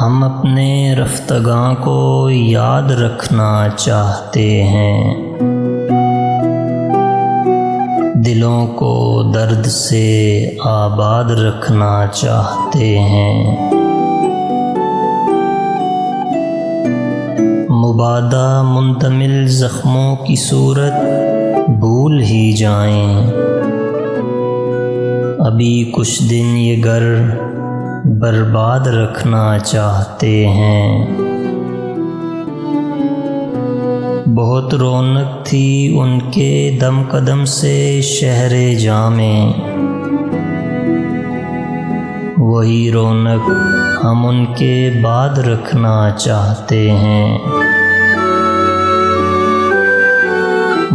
ہم اپنے رفتگاں کو یاد رکھنا چاہتے ہیں، دلوں کو درد سے آباد رکھنا چاہتے ہیں۔ مبادا منتمل زخموں کی صورت بھول ہی جائیں، ابھی کچھ دن یہ گھر برباد رکھنا چاہتے ہیں۔ بہت رونق تھی ان کے دم قدم سے شہر جاں میں، وہی رونق ہم ان کے بعد رکھنا چاہتے ہیں۔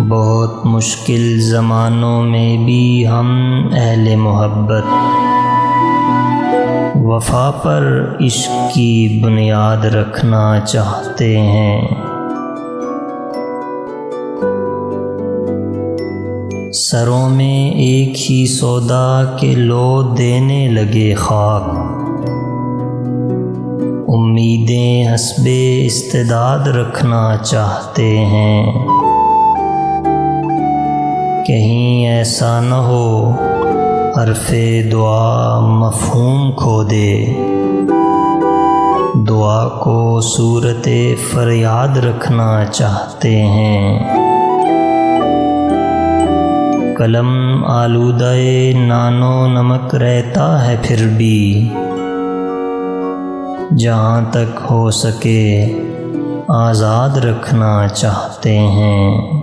بہت مشکل زمانوں میں بھی ہم اہل محبت وفا پر عشق کی بنیاد رکھنا چاہتے ہیں۔ سروں میں ایک ہی سودا کے لو دینے لگے خاک، امیدیں حسب استعداد رکھنا چاہتے ہیں۔ کہیں ایسا نہ ہو حرف دعا مفہوم کھو دے، دعا کو صورت فریاد رکھنا چاہتے ہیں۔ قلم آلودہ نان و نمک رہتا ہے پھر بھی، جہاں تک ہو سکے آزاد رکھنا چاہتے ہیں۔